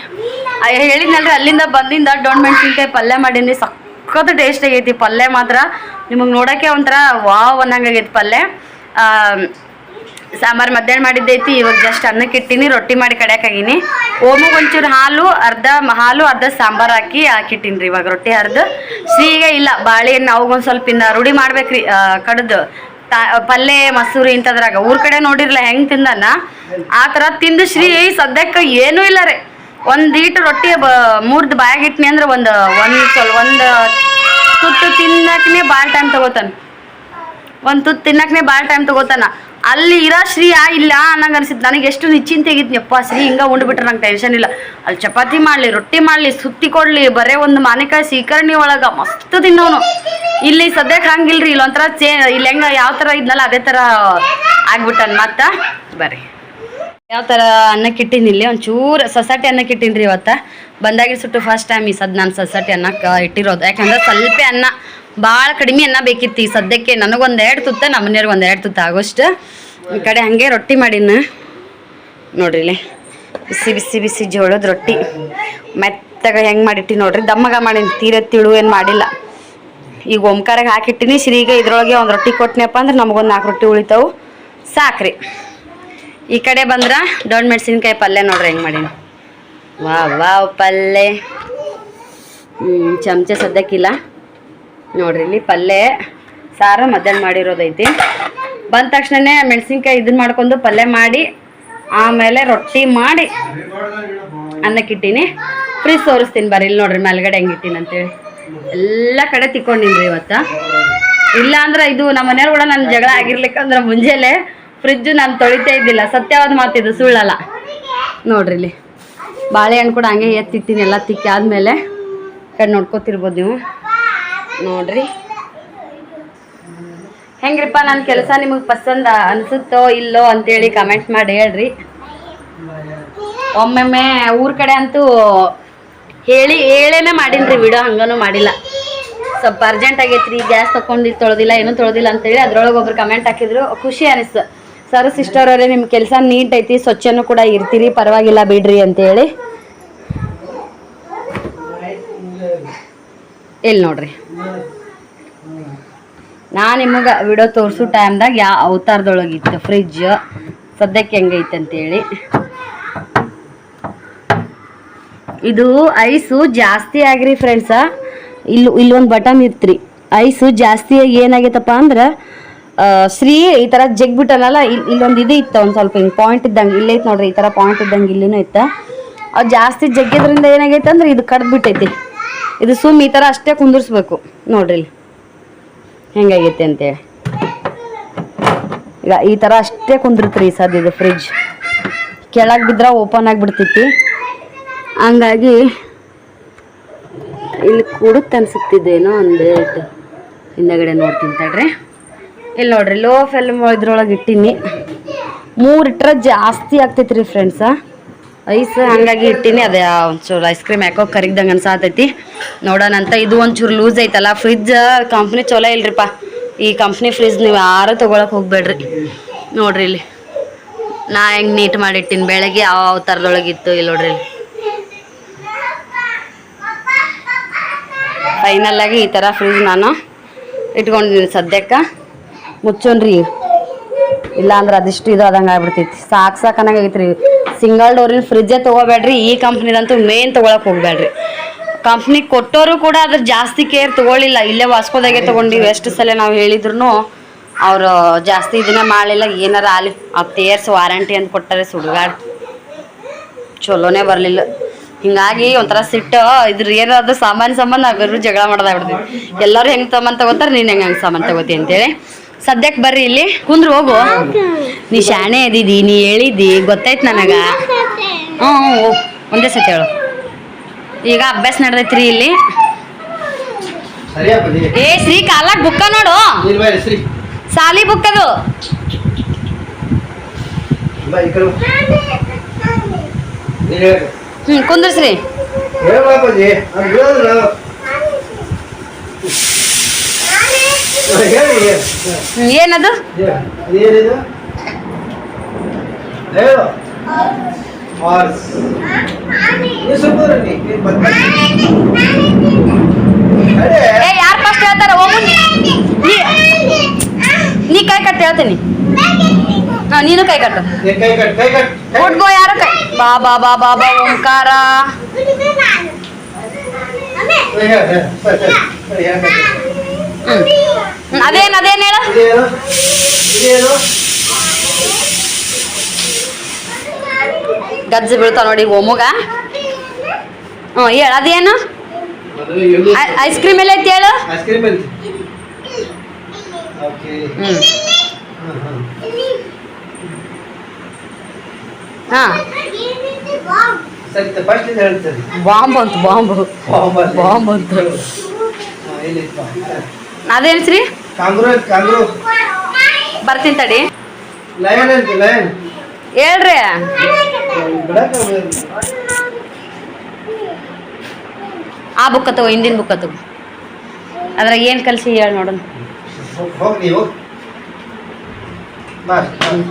ಹೇಳಿದ್ನಲ್ರಿ, ಅಲ್ಲಿಂದ ಬಂದಿಂದ ಮೆಣಸಿನ್ಕಾಯಿ ಪಲ್ಯ ಮಾಡೀನಿ. ಸಖತ್ತು ಟೇಸ್ಟ್ ಆಗೈತಿ ಪಲ್ಯ ಮಾತ್ರ. ನಿಮಗೆ ನೋಡೋಕ್ಕೆ ಒಂಥರ ವಾವ್ ಅನ್ನಂಗಾಗೈತಿ ಪಲ್ಯ. ಸಾಂಬಾರು ಮಧ್ಯಾಹ್ನ ಮಾಡಿದ್ದೈತಿ. ಇವಾಗ ಜಸ್ಟ್ ಅನ್ನಕ್ಕೆ ಇಟ್ಟಿನಿ, ರೊಟ್ಟಿ ಮಾಡಿ ಕಡ್ಯಾಕಾಗಿನಿ. ಓಮಿಗೆ ಒಂಚೂರು ಹಾಲು ಅರ್ಧ ಸಾಂಬಾರು ಹಾಕಿಟ್ಟಿನಿ ರೀ. ಇವಾಗ ರೊಟ್ಟಿ ಹರಿದು ಶ್ರೀಗೆ ಇಲ್ಲ ಬಾಳೆಹಣ್ಣು ಅವಾಗೊಂದು ಸ್ವಲ್ಪ ಇನ್ನು ರೂಢಿ ಮಾಡ್ಬೇಕ್ರಿ. ಕಡ್ದು ಪಲ್ಯ ಮೊಸರು ಇಂಥದ್ರಾಗ ಊರ್ ಕಡೆ ನೋಡಿರ್ಲ ಹೆಂಗೆ ತಿಂದನ್ನ ಆ ಥರ ತಿಂದು ಶ್ರೀ ಸದ್ಯಕ್ಕೆ ಏನೂ ಇಲ್ಲ ರೀ. ಒಂದೀಟು ರೊಟ್ಟಿ ಮೂರ್ದು ಬಾಯಾಗಿಟ್ನಿ ಅಂದ್ರೆ ಒಂದು ತುತ್ತು ತಿನ್ನಕ್ಕೆ ಭಾಳ ಟೈಮ್ ತಗೋತಾನೆ. ಒಂದು ತುತ್ತು ತಿನ್ನಕ್ಕೆ ಭಾಳ ಟೈಮ್ ತಗೋತಾನ. ಅಲ್ಲಿ ಇರೋ ಶ್ರೀ ಇಲ್ಲ ಅನ್ನಂಗೆ ಅನ್ಸಿತ್ತು ನನಗೆ. ಎಷ್ಟು ನಿಶ್ಚಿಂತೆ ಆಗಿದ್ನಪ್ಪ, ಶ್ರೀ ಹಿಂಗೆ ಉಂಡ್ಬಿಟ್ರೆ ನಂಗೆ ಟೆನ್ಷನ್ ಇಲ್ಲ. ಅಲ್ಲಿ ಚಪಾತಿ ಮಾಡಲಿ, ರೊಟ್ಟಿ ಮಾಡಲಿ, ಸುತ್ತಿ ಕೊಡಲಿ, ಬರೀ ಒಂದು ಮಾನೆಕಾಯಿ ಸೀಕರ್ಣಿ ಒಳಗೆ ಮಸ್ತ್ ತಿನ್ನೋನು. ಇಲ್ಲಿ ಸದ್ಯಕ್ಕೆ ಹಂಗಿಲ್ರಿ. ಇಲ್ಲೊಂಥರ ಇಲ್ಲಿ ಹೆಂಗೆ ಯಾವ ಥರ ಇದ್ನಲ್ಲ ಅದೇ ಥರ ಆಗ್ಬಿಟ್ಟನ್. ಮತ್ತು ಬರ್ರಿ ಯಾವ ಥರ ಅನ್ನಕ್ಕೆ ಇಟ್ಟಿನಿ. ಇಲ್ಲಿ ಒಂಚೂರು ಸೊಸೈಟಿ ಅನ್ನಕ್ಕೆ ಇಟ್ಟೀನಿ ರೀ. ಇವತ್ತು ಬಂದಾಗಿ ಸುಟ್ಟು ಫಸ್ಟ್ ಟೈಮ್ ಈ ನಾನು ಸೊಸೈಟಿ ಅನ್ನಕ್ಕೆ ಇಟ್ಟಿರೋದು. ಯಾಕಂದ್ರೆ ಸ್ವಲ್ಪ ಅನ್ನ ಭಾಳ ಕಡಿಮೆ ಅನ್ನ ಬೇಕಿತ್ತು ಈ ಸದ್ಯಕ್ಕೆ. ನನಗೊಂದು 2 ತುತ್ತ, ನಮ್ಮ ಮನೆಯವ್ರಿಗೆ ಒಂದು 2 ತುತ್ತ ಆಗೋಷ್ಟು. ಈ ಕಡೆ ಹಾಗೆ ರೊಟ್ಟಿ ಮಾಡೀನಿ ನೋಡ್ರಿ. ಇಲ್ಲಿ ಬಿಸಿ ಜೋಳದ ರೊಟ್ಟಿ ಮೆತ್ತಗ ಹೆಂಗೆ ಮಾಡಿಟ್ಟಿ ನೋಡ್ರಿ. ದಮ್ಮಗ ಮಾಡೀನಿ, ತೀರ ತಿಳು ಏನು ಮಾಡಿಲ್ಲ. ಈಗ ಓಂಕಾರಾಗ ಹಾಕಿಟ್ಟಿನಿ. ಶ್ರೀಗೆ ಇದ್ರೊಳಗೆ ಒಂದು ರೊಟ್ಟಿ ಕೊಟ್ಟನಪ್ಪ ಅಂದ್ರೆ ನಮಗೊಂದು 4 ರೊಟ್ಟಿ ಉಳಿತಾವು, ಸಾಕ್ರಿ. ಈ ಕಡೆ ಬಂದ್ರೆ ಮೆಣಸಿನ್ಕಾಯಿ ಪಲ್ಯ ನೋಡ್ರಿ ಹೆಂಗೆ ಮಾಡೀನಿ. ವಾವ್ ಪಲ್ಯ. ಚಮಚ ಸದ್ಯಕ್ಕಿಲ್ಲ ನೋಡ್ರಿ. ಇಲ್ಲಿ ಪಲ್ಯ ಸಾರು ಮಧ್ಯಾಹ್ನ ಮಾಡಿರೋದೈತಿ. ಬಂದ ತಕ್ಷಣನೇ ಮೆಣಸಿನ್ಕಾಯಿ ಇದನ್ನ ಮಾಡ್ಕೊಂಡು ಪಲ್ಯ ಮಾಡಿ ಆಮೇಲೆ ರೊಟ್ಟಿ ಮಾಡಿ ಅನ್ನಕ್ಕೆ ಇಟ್ಟೀನಿ. ಫ್ರಿಜ್ ತೋರಿಸ್ತೀನಿ ಬರ್ರಿ. ಇಲ್ಲಿ ನೋಡ್ರಿ ಮೇಲ್ಗಡೆ ಹೆಂಗೆ ಇಟ್ಟೀನಿ ಅಂತೇಳಿ. ಎಲ್ಲ ಕಡೆ ತಿಕ್ಕೊಂಡಿನ್ರಿ ಇವತ್ತು. ಇಲ್ಲ ಅಂದ್ರೆ ಇದು ನಮ್ಮ ಮನೆಯವ್ರು ಕೂಡ ನನ್ನ ಜಗಳ ಆಗಿರ್ಲಿಕ್ಕಂದ್ರೆ ಮುಂಜಾನೆ ಫ್ರಿಜ್ಜು ನಾನು ತೊಳಿತಾ ಇದ್ದಿಲ್ಲ. ಸತ್ಯವಾದ ಮಾತಿದ್ದು, ಸುಳ್ಳಲ್ಲ. ನೋಡ್ರಿ ಇಲ್ಲಿ ಬಾಳೆಹಣ್ಣು ಕೂಡ ಹಂಗೆ ಎತ್ತಿಟ್ಟಿನಿ. ಎಲ್ಲ ತಿಕ್ಕಿ ಆದಮೇಲೆ ಕಡೆ ನೋಡ್ಕೋತಿರ್ಬೋದು ನೀವು. ನೋಡ್ರಿ ಹೆಂಗ್ರಿಪ್ಪ ನನ್ನ ಕೆಲಸ ನಿಮಗೆ ಪಸಂದ ಅನಿಸುತ್ತೋ ಇಲ್ಲೋ ಅಂತೇಳಿ ಕಮೆಂಟ್ ಮಾಡಿ ಹೇಳ್ರಿ. ಒಮ್ಮೊಮ್ಮೆ ಊರ ಕಡೆ ಅಂತೂ ಹೇಳೇನೆ ಮಾಡೀನಿ ವಿಡಿಯೋ, ಹಂಗನೂ ಮಾಡಿಲ್ಲ. ಸ್ವಲ್ಪ ಅರ್ಜೆಂಟ್ ಆಗೈತ್ರಿ, ಗ್ಯಾಸ್ ತೊಗೊಂಡು ತೊಳೆದಿಲ್ಲ, ಏನೂ ತೊಳೆದಿಲ್ಲ ಅಂತೇಳಿ ಅದ್ರೊಳಗೆ ಒಬ್ರು ಕಮೆಂಟ್ ಹಾಕಿದ್ರು. ಖುಷಿ ಅನಿಸ್ತು. ಸರ್ ಸಿಸ್ಟರ್ ಅವರೇ ನಿಮ್ಮ ಕೆಲಸ ನೀಟ್ ಐತಿ, ಸ್ವಚ್ಛನೂ ಕೂಡ ಇರ್ತೀರಿ, ಪರವಾಗಿಲ್ಲ ಬಿಡ್ರಿ ಅಂತೇಳಿ. ಇಲ್ಲಿ ನೋಡ್ರಿ, ನಾನು ನಿಮಗೆ ವಿಡಿಯೋ ತೋರಿಸೋ ಟೈಮ್ದಾಗ ಯಾವ ಅವತಾರದೊಳಗಿತ್ತು ಫ್ರಿಜ್, ಸದ್ಯಕ್ಕೆ ಹೆಂಗೈತೆ ಅಂತೇಳಿ. ಇದು ಐಸು ಜಾಸ್ತಿ ಆಗ್ರಿ ಫ್ರೆಂಡ್ಸ. ಇಲ್ಲೊಂದು ಬಟನ್ ಇರ್ತ್ರಿ, ಐಸು ಜಾಸ್ತಿ ಏನಾಗೈತಪ್ಪ ಅಂದ್ರೆ ಶ್ರೀ ಈ ಥರ ಜಗ್ಬಿಟ್ಟನಲ್ಲ, ಇಲ್ಲೊಂದು ಇದು ಇತ್ತು, ಒಂದು ಸ್ವಲ್ಪ ಹಿಂಗೆ ಪಾಯಿಂಟ್ ಇದ್ದಂಗೆ ಇಲ್ಲೈತೆ ನೋಡ್ರಿ, ಈ ಥರ ಪಾಯಿಂಟ್ ಇದ್ದಂಗೆ ಇಲ್ಲಿನೂ ಇತ್ತು. ಅದು ಜಾಸ್ತಿ ಜಗ್ಗಿದ್ರಿಂದ ಏನಾಗೈತೆ ಅಂದ್ರೆ ಇದು ಕಡ್ದ್ಬಿಟ್ಟೈತಿ. ಇದು ಈ ಥರ ಅಷ್ಟೇ ಕುಂದಿರ್ಸ್ಬೇಕು. ನೋಡ್ರಿ ಇಲ್ಲಿ ಹೆಂಗಾಗೈತೆ ಅಂತೇಳಿ. ಈಗ ಈ ಥರ ಅಷ್ಟೇ ಕುಂದಿರ್ತ್ರಿ ಸದ್ಯ ಇದು ಫ್ರಿಜ್. ಕೆಳಗೆ ಬಿದ್ರೆ ಓಪನ್ ಆಗಿಬಿಡ್ತೈತಿ. ಹಂಗಾಗಿ ಇಲ್ಲಿ ಕೂಡುತ್ತೆ ಅನ್ಸುತ್ತಿದ್ದೇನೋ ಒಂದು ಹಿಂದಗಡೆ ನೋಡ್ತೀನಿ ತಡ್ರಿ. ಇಲ್ಲಿ ನೋಡ್ರಿ ಲೋ ಫಿಲ್ಮ್ ಇದ್ರೊಳಗೆ ಇಟ್ಟೀನಿ. 3 ಇಟ್ಟರೆ ಜಾಸ್ತಿ ಆಗ್ತೈತಿ ರೀ ಫ್ರೆಂಡ್ಸ ಐಸ್. ಹಂಗಾಗಿ ಇಟ್ಟೀನಿ. ಅದೇ ಒಂಚೂರು ಐಸ್ ಕ್ರೀಮ್ ಯಾಕೋ ಕರಿಗ್ದಂಗೆ ಅನ್ಸಾತೈತಿ. ನೋಡೋಣ ಅಂತ. ಇದು ಒಂಚೂರು ಲೂಸ್ ಐತಲ್ಲ ಫ್ರಿಜ್. ಕಂಪ್ನಿ ಚಲೋ ಇಲ್ರಿಪ್ಪ. ಈ ಕಂಪ್ನಿ ಫ್ರಿಜ್ ನೀವು ಯಾರು ತೊಗೊಳಕ್ಕೆ ಹೋಗ್ಬೇಡ್ರಿ. ನೋಡ್ರಿ ಇಲ್ಲಿ ನಾ ಹೆಂಗೆ ನೀಟ್ ಮಾಡಿಟ್ಟಿನಿ. ಬೆಳಗ್ಗೆ ಯಾವ ಥರದೊಳಗಿತ್ತು ಇಲ್ಲಿ ನೋಡ್ರಿ. ಇಲ್ಲಿ ಫೈನಲ್ಲಾಗಿ ಈ ಥರ ಫ್ರಿಜ್ ನಾನು ಇಟ್ಕೊಂಡಿದ್ದೀನಿ ಸದ್ಯಕ್ಕೆ. ಮುಚ್ಚೋನ್ರಿ, ಇಲ್ಲ ಅಂದ್ರೆ ಅದಿಷ್ಟು ಇದು ಅದಂಗೆ ಆಗ್ಬಿಡ್ತೈತಿ. ಸಾಕನ್ನಂಗೈತಿ ರೀ. ಸಿಂಗಲ್ ಡೋರಿನ ಫ್ರಿಜ್ಜೇ ತೊಗೋಬೇಡ್ರಿ. ಈ ಕಂಪ್ನಿದಂತೂ ಮೇನ್ ತೊಗೊಳಕ್ಕೆ ಹೋಗ್ಬೇಡ್ರಿ. ಕಂಪ್ನಿ ಕೊಟ್ಟೋರು ಕೂಡ ಅದ್ರ ಜಾಸ್ತಿ ಕೇರ್ ತೊಗೊಳ್ಳಿಲ್ಲ. ಇಲ್ಲೇ ವಾಸ್ಕೋದಾಗೆ ತೊಗೊಂಡಿವಿ. ಎಷ್ಟು ಸಲ ನಾವು ಹೇಳಿದ್ರು ಅವರು ಜಾಸ್ತಿ ಇದನ್ನೇ ಮಾಡಲಿಲ್ಲ. ಏನಾರ ಆಲಿ ಆ ತೇರ್ಸ್ ವಾರಂಟಿ ಅಂತ ಕೊಟ್ಟಾರೆ, ಸುಡುಗಾಡು ಚಲೋನೇ ಬರಲಿಲ್ಲ. ಹಿಂಗಾಗಿ ಒಂಥರ ಸಿಟ್ಟು. ಇದ್ರ ಏನಾದ್ರು ಸಾಮಾನು ನಾವೆಲ್ಲರೂ ಜಗಳ ಮಾಡೋದಾಗ್ಬಿಡ್ತೀವಿ. ಎಲ್ಲರೂ ಹೆಂಗೆ ಸಾಮಾನು ತಗೋತಾರೆ, ನೀನು ಹೆಂಗೆ ಸಾಮಾನು ತಗೋತಿ ಅಂತೇಳಿ. ಸದ್ಯಕ್ಕೆ ಬರ್ರಿ ಇಲ್ಲಿ ಕುಂದ್ರು ಹೋಗು. ನೀ ಶಾಣೆ ಅದಿದಿ, ನೀ ಹೇಳಿದ್ದಿ, ಗೊತ್ತಾಯ್ತು ನನಗೆ. ಹ್ಞೂ ಒಂದೇ ಸತಿ ಹೇಳು. ಈಗ ಅಭ್ಯಾಸ ನಡೆದೈತ್ರಿ ಇಲ್ಲಿ. ಏ ಶ್ರೀ ಕಾಲಾಗ ಬುಕ್ಕ ನೋಡು, ಸಾಲಿ ಬುಕ್ ಅದು. ಕುಂದ್ರಸ್ರಿ. ಏನದು? ಯಾರು ಫಸ್ಟ್ ಹೇಳ್ತಾರ? ನೀ ಕೈ ಕಟ್ಟು ಹೇಳ್ತೀನಿ. ನೀನು ಕೈ ಕಟ್ಟು. ಹುಡ್ಗೋ ಯಾರು ಕೈ? ಬಾಬಾ ಬಾಬಾ ಬಾ ಓಂಕಾರ. ಅದೇನು ಹೇಳ? ಗಜ್ಜೆ ಬೀಳ್ತಾವ ನೋಡಿ ಒಮ್ಮಗ. ಹೇಳ ಅದೇನು? ಐಸ್ ಕ್ರೀಮ್ ಎಲ್ಲ ಐತಿ ಹೇಳು. ಬಾಂಬ್ ಅಂತು, ಬಾಂಬ್ ಅಂತು. ಅದೇನು ಶ್ರೀ? ಬರ್ತೀನಿ ತಡಿ. ಹೇಳ್ರಿ. ಆ ಬುಕ್ಕ ತಗೋ, ಹಿಂದಿನ ಬುಕ್ಕ ತಗೋ. ಅದ್ರಾಗ ಏನು ಕಲಿಸಿ ಹೇಳಿ ನೋಡೋಣ.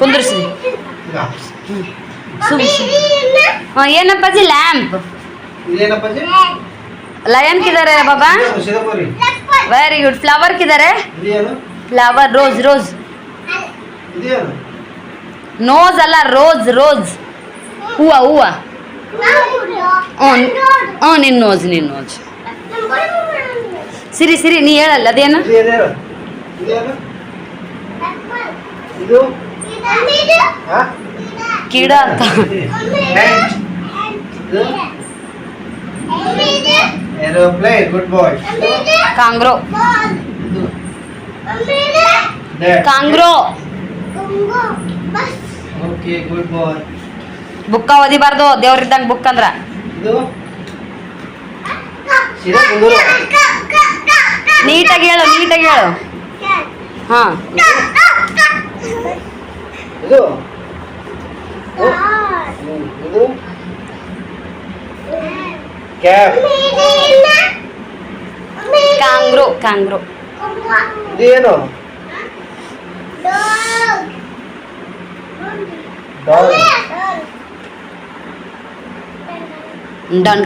ಕುಂದ್ರಿಸಿ. ಏನಪ್ಪಾಜಿ? ಲ್ಯಾಂಪ್. ಲಯನ್ ಕಿದಾರೆ ಬಾಬಾ. Very good. ಫ್ಲವರ್ ಕಿದಾರೆ. Flower rose. ನೋಸ್ ಅಲ್ಲ, ರೋಸ್. ಹೂವ. ನಿನ್ ನೋಸ್. ಸಿರಿ ನೀ ಹೇಳಲ್ಲ. ಅದೇನು? ಗಿಡ ಅಂತ. Aeroplane, good boy. Kangaroo That. Kangaroo Okay, good boy. ಬುಕ್ಕ ಓದಿಬಾರ್ದು ದೇವ್ರಿದ್ದಂಗೆ ಬುಕ್ ಅಂದ್ರ ಇದು ಸೀದಾ ಕುಂದೂರು. ನೀಟಾಗಿ ಹೇಳು ಹಾ ಇದು ಇದು ಕ್ಯಾಪ್. ಕಾಂಗ್ರೋ ಇದು ಏನು ಡಾಗ್. ಡನ್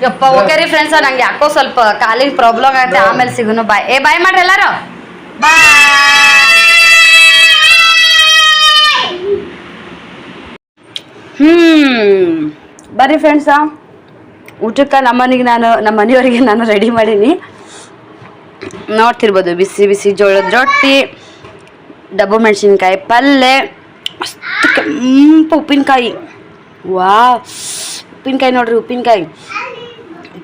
ಯಪ್ಪ ಓಕೆ ರೀ ಫ್ರೆಂಡ್ಸ್, ನಂಗೆ ಯಾಕೋ ಸ್ವಲ್ಪ ಕಾಲಿನ ಪ್ರಾಬ್ಲಮ್ ಆಗುತ್ತೆ, ಆಮೇಲೆ ಸಿಗುನು. ಬಾಯ್ ಬಾಯ್ ಮಾಡ್ರಿ ಎಲ್ಲಾರು, ಬಾಯ್. ಬರ್ರಿ ಫ್ರೆಂಡ್ಸ, ಊಟಕ್ಕೆ ನಮ್ಮ ಮನೆಯವರಿಗೆ ನಾನು ರೆಡಿ ಮಾಡೀನಿ. ನೋಡ್ತಿರ್ಬೋದು, ಬಿಸಿ ಬಿಸಿ ಜೋಳದ ರೊಟ್ಟಿ, ಡಬ್ಬು ಮೆಣಸಿನ್ಕಾಯಿ ಪಲ್ಯ, ಉಪ್ಪಿನಕಾಯಿ. ವಾ, ಉಪ್ಪಿನಕಾಯಿ ನೋಡ್ರಿ, ಉಪ್ಪಿನಕಾಯಿ,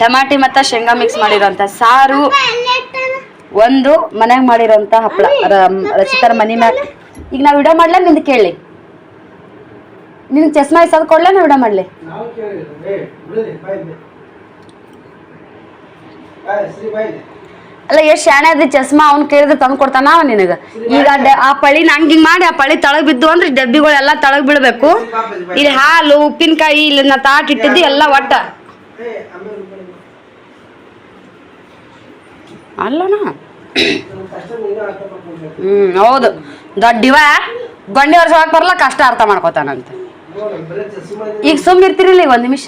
ಟಮಾಟಿ ಮತ್ತು ಶೇಂಗಾ ಮಿಕ್ಸ್ ಮಾಡಿರೋಂಥ ಸಾರು, ಒಂದು ಮನ್ಯಾಗ ಮಾಡಿರೋಂಥ ಹಪ್ಪಳ. ರಚಿತಾರ ಮನೆ ಮ್ಯಾಗ ಈಗ ನಾವು ವಿಡಿಯೋ ಮಾಡ್ಲಾ, ನಿಂದು ಕೇಳಿ, ನಿನ್ಗೆ ಚಸ್ಮಾ ಇಸೋದು ಕೊಡ್ಲಾ, ನಾ ವಿಡಿಯೋ ಮಾಡಲಿ? ಅಲ್ಲ, ಎಷ್ಟು ಶಾಣೆ ಅದ, ಚಸ್ಮಾ ಅವ್ನು ಕೇಳಿದ್ರೆ ತಂದು ಕೊಡ್ತಾನ ಅವ ನಿನಗೆ. ಈಗ ಆ ಪಳಿ ನಂಗೆ ಹಿಂಗೆ ಮಾಡಿ ಆ ಪಳಿ ತಳಗ್ ಬಿದ್ದು ಅಂದ್ರೆ ಡಬ್ಬಿಗಳೆಲ್ಲ ತಳಗ್ ಬೀಳ್ಬೇಕು. ಇಲ್ಲಿ ಹಾಲು, ಉಪ್ಪಿನಕಾಯಿ, ಇಲ್ಲಿ ನಾ ತಾಟ್ ಇಟ್ಟಿದ್ದು ಎಲ್ಲ ಒಟ್ಟ ಅಲ್ಲನಾ. ಹೌದು, ದೊಡ್ಡಿವ ಗೊಂಡಿ ವರ್ಷಕ್ಕೆ ಬರಲ್ಲ, ಕಷ್ಟ ಅರ್ಥ ಮಾಡ್ಕೋತಾನಂತ. ಈಗ ಸುಮ್ಮನೆ ಇರ್ತಿರಿಲ್ಲ ಈಗ ಒಂದು ನಿಮಿಷ.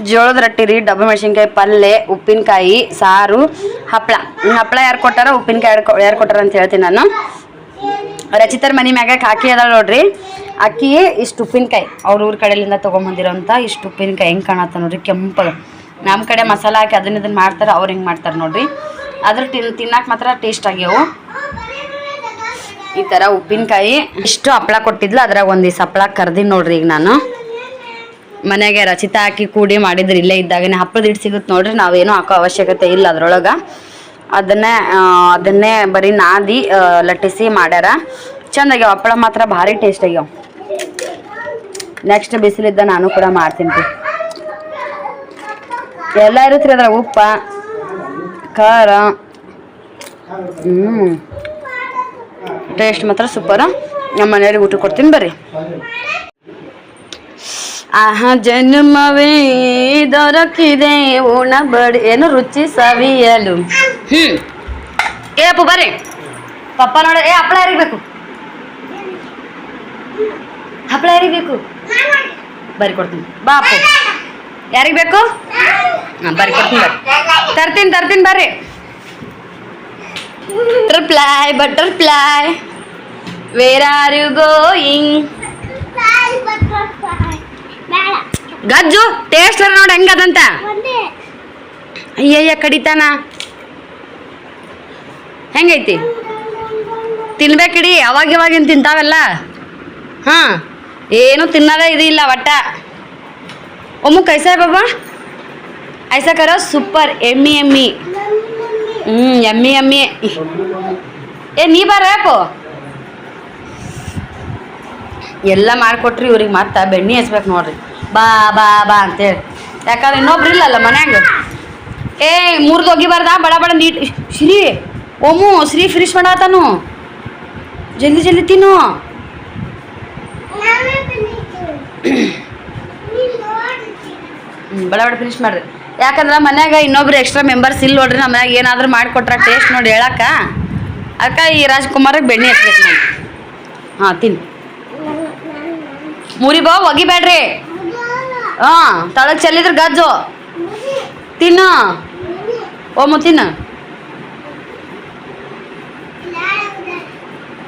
ಜೋಳದ ರೊಟ್ಟಿ ರೀ, ಡಬ್ಬು ಮೆಣಸಿನ್ಕಾಯಿ ಪಲ್ಯ, ಉಪ್ಪಿನಕಾಯಿ ಸಾರು, ಹಪ್ಪಳ ಯಾರು ಕೊಟ್ಟಾರ, ಉಪ್ಪಿನಕಾಯಿ ಯಾರು ಕೊಟ್ಟಾರ ಅಂತ ಹೇಳ್ತೀನಿ ನಾನು. ರಚಿತಾರ ಮನೆ ಮ್ಯಾಗ ಹಾಕಿ ಅದಾಳ ನೋಡ್ರಿ, ಅಕ್ಕಿ ಇಷ್ಟು ಉಪ್ಪಿನಕಾಯಿ ಅವ್ರ ಊರ ಕಡೆಯಿಂದ ತೊಗೊಂಬಂದಿರೋಂಥ ಇಷ್ಟು ಉಪ್ಪಿನಕಾಯಿ ಹೆಂಗೆ ಕಾಣತ್ತ ನೋಡ್ರಿ, ಕೆಂಪಗ. ನಮ್ಮ ಕಡೆ ಮಸಾಲ ಹಾಕಿ ಇದನ್ನು ಮಾಡ್ತಾರೆ, ಅವ್ರು ಹೆಂಗೆ ಮಾಡ್ತಾರೆ ನೋಡ್ರಿ. ಅದ್ರ ತಿನ್ನಕ್ಕೆ ಮಾತ್ರ ಟೇಸ್ಟ್ ಆಗ್ಯಾವು. ಈ ಥರ ಉಪ್ಪಿನಕಾಯಿ ಇಷ್ಟು ಹಪ್ಪಳ ಕೊಟ್ಟಿದ್ಲು, ಅದ್ರಾಗ ಒಂದಿವ್ಸ ಹಪ್ಪಳ ಕರ್ದಿನಿ ನೋಡ್ರಿ. ಈಗ ನಾನು ಮನೆಗೆ ರಚಿತಾ ಹಾಕಿ ಕೂಡಿ ಮಾಡಿದ್ರೆ ಇಲ್ಲೇ ಇದ್ದಾಗನೇ ಹಪ್ಪಳದ ಹಿಟ್ಟು ಸಿಗುತ್ತೆ ನೋಡ್ರಿ, ನಾವೇನೂ ಹಾಕೋ ಅವಶ್ಯಕತೆ ಇಲ್ಲ ಅದ್ರೊಳಗೆ. ಅದನ್ನೇ ಬರೀ ನಾದಿ ಲಟ್ಟಿಸಿ ಮಾಡ್ಯಾರ. ಚಂದಾಗ್ಯಾವ ಹಪ್ಪಳ ಮಾತ್ರ, ಭಾರಿ ಟೇಸ್ಟ್ ಆಗ್ಯಾವ. ನೆಕ್ಸ್ಟ್ ಬಿಸಿಲಿದ್ದ ನಾನು ಕೂಡ ಮಾಡ್ತೀನಿ. ಎಲ್ಲ ಇರುತ್ತೆ ಅದ್ರಾಗ, ಉಪ್ಪ ಖಾರ, ಟೇಸ್ಟ್ ಮಾತ್ರ ಸೂಪರ. ನಮ್ಮ ಮನೆಯವ್ರಿಗೆ ಊಟ ಕೊಡ್ತೀನಿ ಬರ್ರಿ. ಜನ್ಮವೇ ದೊರಕಿದೆ ಉಣಬಡಿ, ಏನು ರುಚಿ ಸವಿಯಲು. ಏ ಅಪ್ಪು ಬರ್ರಿ, ಪಪ್ಪ ನೋಡ. ಹಪ್ಪಳ ಯಾರಿಗೆ ಬೇಕು? ಹಪ್ಪಳ ಯಾರಿಗೆ ಬೇಕು? ಬರಿ ಕೊಡ್ತೀನಿ ಬಾ ಅಪ್ಪು. ಯಾರಿಗೆ ಬೇಕು? ಹಾಂ ಬರಿ ಕೊಡ್ತೀನಿ, ಬರ್ರಿ ತರ್ತೀನಿ ಬರ್ರಿ. Butterfly where are you going? ಗಜ್ಜು ಟೇಸ್ಟ್ ನೋಡಿ ಹೆಂಗದಂತ. ಅಯ್ಯಯ್ಯ ಕಡಿತಾನ, ಹೆಂಗೈತಿ? ತಿನ್ಬೇಕಿಡಿ, ಅವಾಗಿನ ತಿಂತಾವೆಲ್ಲ. ಹಾಂ, ಏನು ತಿನ್ನೋದೇ ಇದಿಲ್ಲ ಒಟ್ಟ. ಒಮ್ಮು ಕೈಸಾ ಬಾಬಾ, ಐಸಾ ಕರೋ ಸೂಪರ್, ಎಮ್ಮಿ ಎಮ್ಮಿ. ಏ ನೀ ಬಾರಪ್ಪು, ಎಲ್ಲ ಮಾಡಿಕೊಟ್ರಿ ಇವ್ರಿಗೆ. ಮತ್ತೆ ಬೆಣ್ಣೆ ಹಚ್ಬೇಕು ನೋಡ್ರಿ, ಬಾ ಬಾ ಬಾ ಅಂತೇಳಿ. ಯಾಕಂದ್ರೆ ಇನ್ನೊಬ್ರು ಇಲ್ಲಲ್ಲ ಮನ್ಯಾಗ. ಏ ಮೂರ್ದು ಒಗಿಬಾರ್ದ, ಬಡ ನೀಟ್. ಶ್ರೀ ಫಿನಿಶ್ ಮಾಡಾತಾನು, ಜಲ್ದಿ ತಿನ್ನು. ಬಡ ಫಿನಿಶ್ ಮಾಡ್ರಿ. ಯಾಕಂದ್ರೆ ಮನ್ಯಾಗ ಇನ್ನೊಬ್ರು ಎಕ್ಸ್ಟ್ರಾ ಮೆಂಬರ್ಸ್ ಇಲ್ಲ ನೋಡ್ರಿ. ನಮ್ಮ ಮನ್ಯಾಗ ಏನಾದರೂ ಮಾಡಿಕೊಟ್ರ ಟೇಸ್ಟ್ ನೋಡಿ ಹೇಳಕ್ಕ, ಅದಕ್ಕೆ ಈ ರಾಜ್ಕುಮಾರಿಗೆ ಬೆಣ್ಣೆ ಹಚ್ಬೇಕು ನಾನು. ಹಾಂ ತಿನ್ನು, ಮುರಿ ಬಾ, ಒಗಿಬೇಡ್ರಿ. ಹಾಂ, ತಳಗ್ ಚೆಲ್ಲಿದ್ರೆ ಗಜ್ಜು. ತಿನ್ನು ಓಮು, ತಿನ್ನು,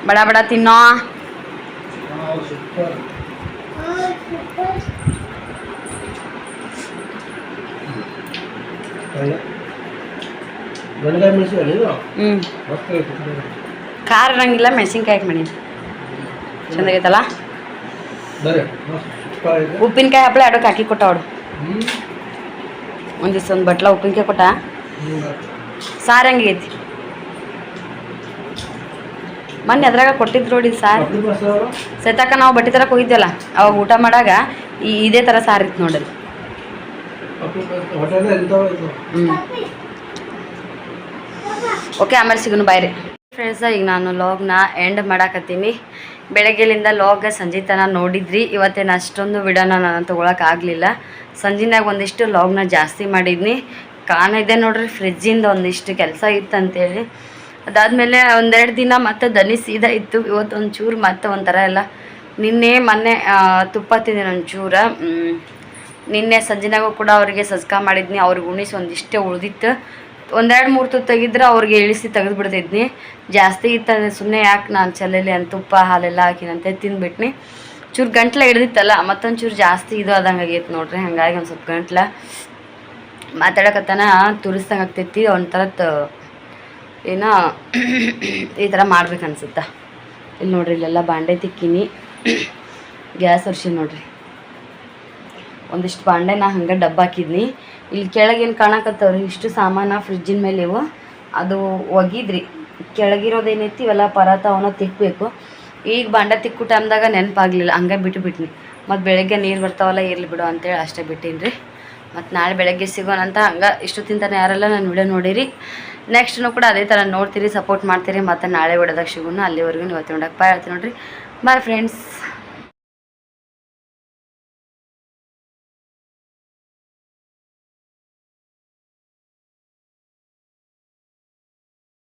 ಬಡ ತಿನ್ನೋ. ಖಾರ ಇರಂಗಿಲ್ಲ, ಮೆಣಸಿನ್ಕಾಯಿ ಹಾಕಿ ಮಾಡಿ ಚಂದಾಗೈತಲ್ಲ. ಉಪ್ಪಿನಕಾಯಿ ಹಪ್ಪಳ ಎರಡಕ್ಕೆ ಹಾಕಿ ಕೊಟ್ಟವಳು. ಒಂದು ಬಟ್ಲ ಉಪ್ಪಿನಕಾಯಿ ಕೊಟ್ಟ ಸಾರು ಹೆಂಗೈತಿ ಮೊನ್ನೆ ಅದ್ರಾಗ ಕೊಟ್ಟಿದ್ರು ನೋಡಿ ಸಾರು ಸೈತಾಕ ನಾವು ಬಟ್ಟೆ ತರಕ್ಕೆ ಹೋಗಿದ್ವಲ್ಲ ಅವಾಗ ಊಟ ಮಾಡಾಗ ಇದೇ ಥರ ಸಾರು ಇತ್ತು ನೋಡಲ್ಲಿ ಓಕೆ ಆಮೇಲೆ ಸಿಗೋನು ಬಾಯ್ ರೀ ಫ್ರೆಂಡ್ಸ. ಈಗ ನಾನು ಲಾಗ್ನ ಎಂಡ್ ಮಾಡಾಕತ್ತೀನಿ. ಬೆಳಗ್ಗೆಲಿಂದ ಲಾಗ್ ಸಂಜೆ ತನಕ ನೋಡಿದ್ರಿ. ಇವತ್ತೇನು ಅಷ್ಟೊಂದು ವಿಡಿಯೋನ ನಾನು ತೊಗೊಳಕ್ಕೆ ಆಗಲಿಲ್ಲ. ಸಂಜಿನಾಗ ಒಂದಿಷ್ಟು ಲಾಗ್ನ ಜಾಸ್ತಿ ಮಾಡಿದ್ನಿ. ಕಾರಣ ಇದೆ ನೋಡ್ರಿ, ಫ್ರಿಜ್ಜಿಂದ ಒಂದಿಷ್ಟು ಕೆಲಸ ಇತ್ತು ಅಂತೇಳಿ. ಅದಾದಮೇಲೆ ಒಂದೆರಡು ದಿನ ಮತ್ತೆ ದನಿ ಸೀದಾ ಇತ್ತು. ಇವತ್ತು ಒಂಚೂರು ಮತ್ತೆ ಒಂಥರ ಎಲ್ಲ ಮೊನ್ನೆ ತುಪ್ಪ ತಿಂದಿನಿ ಒಂಚೂರು. ನಿನ್ನೆ ಸಂಜೆನಾಗೂ ಕೂಡ ಅವರಿಗೆ ಸಜ್ಕ ಮಾಡಿದ್ನಿ. ಅವ್ರಿಗೆ ಉಣಿಸಿ ಒಂದಿಷ್ಟೇ ಉಳ್ದಿತ್ತು. ಒಂದೆರಡು ಮೂರು ತುತ್ತು ತೆಗಿದ್ರೆ ಅವ್ರಿಗೆ ಇಳಿಸಿ ತೆಗೆದುಬಿಡ್ತಿದ್ನಿ. ಜಾಸ್ತಿ ಇತ್ತು ಸುಮ್ಮನೆ ಯಾಕೆ ನಾನು ಚಲಲಿ ಅಂತ ತುಪ್ಪ ಹಾಲೆಲ್ಲ ಹಾಕಿನಂತೆ ತಿಂದ್ಬಿಟ್ನಿ. ಚೂರು ಗಂಟ್ಲ ಹಿಡ್ದಿತ್ತಲ್ಲ ಮತ್ತೊಂದು ಚೂರು ಜಾಸ್ತಿ ಇದು ಆದಂಗೆ ಆಗೈತೆ ನೋಡ್ರಿ. ಹಾಗಾಗಿ ಒಂದು ಸ್ವಲ್ಪ ಗಂಟ್ಲ ಮಾತಾಡಕತ್ತಾನ ತುರಿಸ್ದಂಗೆ ಆಗ್ತೈತಿ. ಒಂಥರದ್ದು ಏನೋ ಈ ಥರ ಮಾಡ್ಬೇಕು ಅನ್ಸುತ್ತಾ. ಇಲ್ಲಿ ನೋಡ್ರಿ, ಇಲ್ಲೆಲ್ಲ ಬಾಂಡೆ ತಿಕ್ಕಿನಿ, ಗ್ಯಾಸ್ ಒರ್ಸಿ ನೋಡ್ರಿ. ಒಂದಿಷ್ಟು ಬಾಂಡೆ ನಾ ಹಂಗೆ ಡಬ್ಬ ಹಾಕಿದ್ನಿ. ಇಲ್ಲಿ ಕೆಳಗೇನು ಕಾಣಕತ್ತವ್ರಿ ಇಷ್ಟು ಸಾಮಾನು ಫ್ರಿಜ್ಜಿನ ಮೇಲೆ ಇವು. ಅದು ಒಗಿದ್ರಿ ಕೆಳಗಿರೋದೇನೈತಿ ಇವೆಲ್ಲ ಪರಾತ ಅವನ್ನ ತಿಕ್ಕಬೇಕು. ಈಗ ಬಾಂಡೆ ತಿಕ್ಕು ಟೈಮ್ದಾಗ ನೆನಪಾಗಲಿಲ್ಲ, ಹಂಗೆ ಬಿಟ್ಬಿಟ್ನಿ. ಮತ್ತು ಬೆಳಗ್ಗೆ ನೀರು ಬರ್ತಾವಲ್ಲ ಇರಲಿ ಬಿಡು ಅಂತೇಳಿ ಅಷ್ಟೇ ಬಿಟ್ಟಿನಿ ರೀ. ಮತ್ತು ನಾಳೆ ಬೆಳಗ್ಗೆ ಸಿಗೋಣಂತ. ಹಂಗೆ ಇಷ್ಟು ತಿಂತಾನೆ ಯಾರೆಲ್ಲ ನಾನು ವಿಡಿಯೋ ನೋಡಿರಿ. ನೆಕ್ಸ್ಟ್ನು ಕೂಡ ಅದೇ ಥರ ನೋಡ್ತೀರಿ, ಸಪೋರ್ಟ್ ಮಾಡ್ತೀರಿ. ಮತ್ತು ನಾಳೆ ವಿಡಿಯೋದಾಗ ಸಿಗೋಣ. ಅಲ್ಲಿವರೆಗೂ ಇವತ್ತು ನೋಡಕ್ಕೆ ಬಾಯ್ ಹೇಳ್ತೀನಿ ನೋಡ್ರಿ. Bye friends.